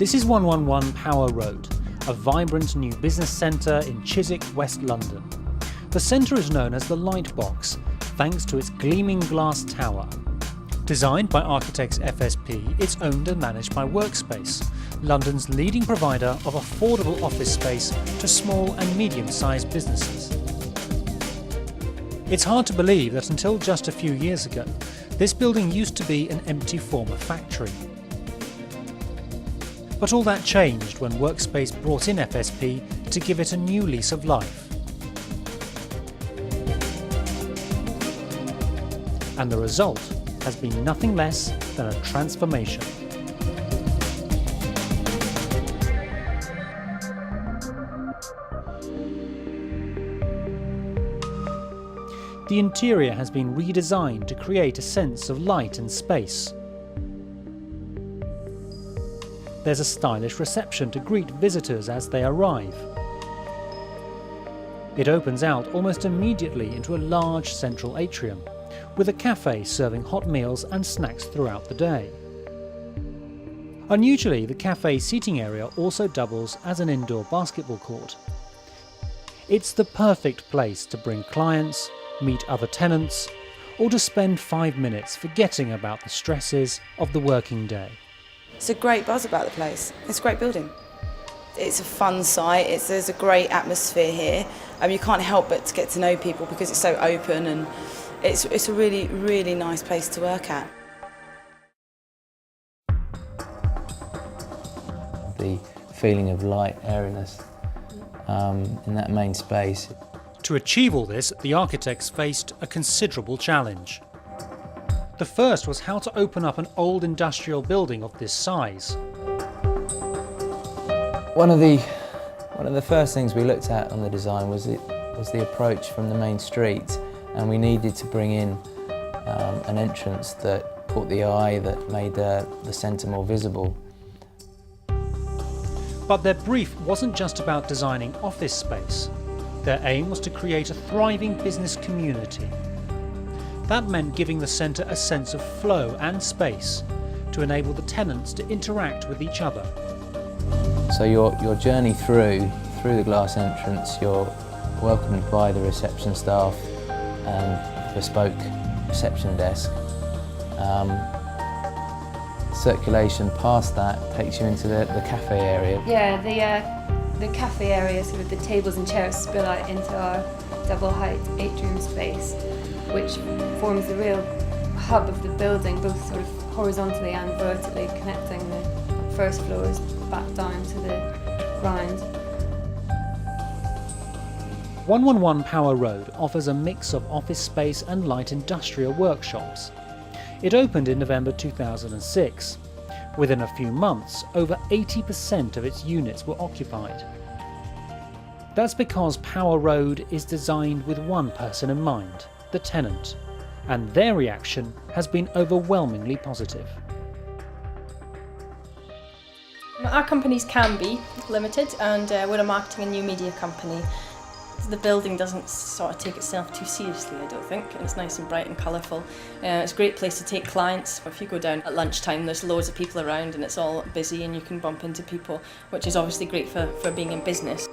This is 111 Power Road, a vibrant new business centre in Chiswick, West London. The centre is known as the Light Box, thanks to its gleaming glass tower. Designed by Architects FSP, it's owned and managed by Workspace, London's leading provider of affordable office space to small and medium-sized businesses. It's hard to believe that until just a few years ago, this building used to be an empty former factory. But all that changed when Workspace brought in FSP to give it a new lease of life. And the result has been nothing less than a transformation. The interior has been redesigned to create a sense of light and space. There's a stylish reception to greet visitors as they arrive. It opens out almost immediately into a large central atrium, with a cafe serving hot meals and snacks throughout the day. Unusually, the cafe seating area also doubles as an indoor basketball court. It's the perfect place to bring clients, meet other tenants, or to spend 5 minutes forgetting about the stresses of the working day. It's a great buzz about the place. It's a great building. It's a fun site. There's a great atmosphere here. You can't help but to get to know people because it's so open, and it's a really, really nice place to work at. The feeling of light, airiness in that main space. To achieve all this, the architects faced a considerable challenge. The first was how to open up an old industrial building of this size. One of the first things we looked at on the design was the approach from the main street, and we needed to bring in an entrance that caught the eye, that made the centre more visible. But their brief wasn't just about designing office space. Their aim was to create a thriving business community. That meant giving the centre a sense of flow and space to enable the tenants to interact with each other. So your journey through the glass entrance, you're welcomed by the reception staff and bespoke reception desk. Circulation past that takes you into the cafe area. Yeah, the cafe area, sort of the tables and chairs spill out into our double height atrium space, which forms the real hub of the building, both sort of horizontally and vertically, connecting the first floors back down to the ground. 111 Power Road offers a mix of office space and light industrial workshops. It opened in November 2006. Within a few months, over 80% of its units were occupied. That's because Power Road is designed with one person in mind, the tenant, and their reaction has been overwhelmingly positive. Our companies can be limited, and we're a marketing and new media company. The building doesn't sort of take itself too seriously, I don't think, and it's nice and bright and colourful. It's a great place to take clients. If you go down at lunchtime, there's loads of people around and it's all busy and you can bump into people, which is obviously great for being in business.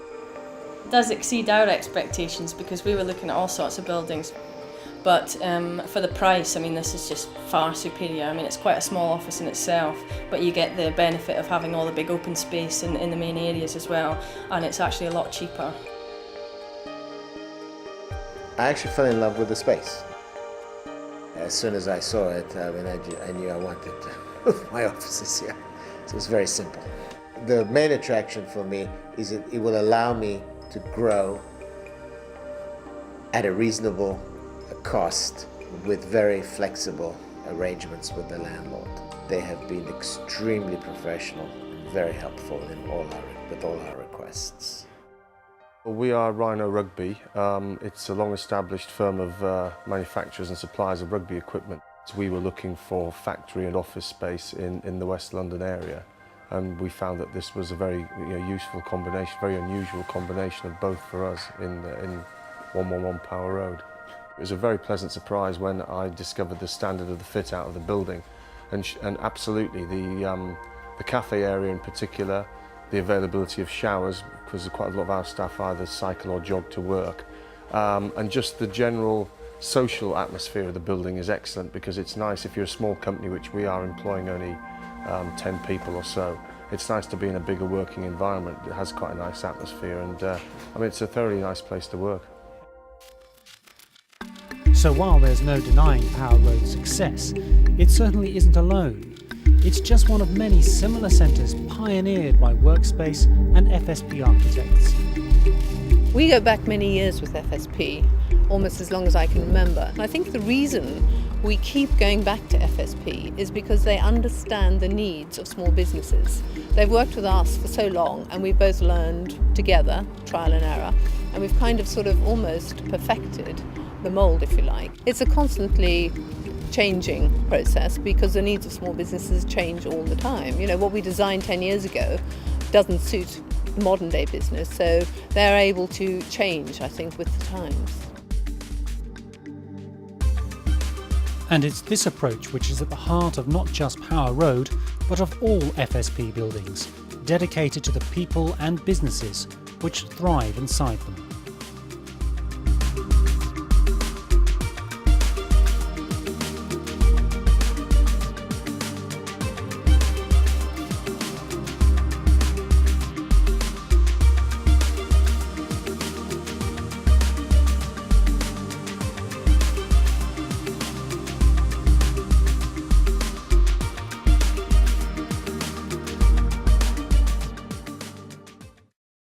It does exceed our expectations because we were looking at all sorts of buildings. But for the price, I mean, this is just far superior. I mean, it's quite a small office in itself, but you get the benefit of having all the big open space in the main areas as well, and it's actually a lot cheaper. I actually fell in love with the space. As soon as I saw it, I knew I wanted my offices here. So it's very simple. The main attraction for me is that it will allow me to grow at a reasonable cost with very flexible arrangements with the landlord. They have been extremely professional and very helpful with all our requests. We are Rhino Rugby. It's a long-established firm of manufacturers and suppliers of rugby equipment. So we were looking for factory and office space in the West London area, and we found that this was a very useful combination, very unusual combination of both for us in 111 Power Road. It was a very pleasant surprise when I discovered the standard of the fit out of the building, and absolutely The cafe area in particular, the availability of showers, because quite a lot of our staff either cycle or jog to work, and just the general social atmosphere of the building is excellent, because it's nice if you're a small company, which we are, employing only 10 people or so. It's nice to be in a bigger working environment. It has quite a nice atmosphere, and I mean, it's a thoroughly nice place to work. So while there's no denying Power Road's success, it certainly isn't alone. It's just one of many similar centres pioneered by Workspace and FSP Architects. We go back many years with FSP, almost as long as I can remember. And I think the reason we keep going back to FSP is because they understand the needs of small businesses. They've worked with us for so long, and we've both learned together, trial and error, and we've kind of sort of almost perfected the mould, if you like. It's a constantly changing process because the needs of small businesses change all the time. You know, what we designed 10 years ago doesn't suit modern day business, so they're able to change, I think, with the times. And it's this approach which is at the heart of not just Power Road, but of all FSP buildings, dedicated to the people and businesses which thrive inside them.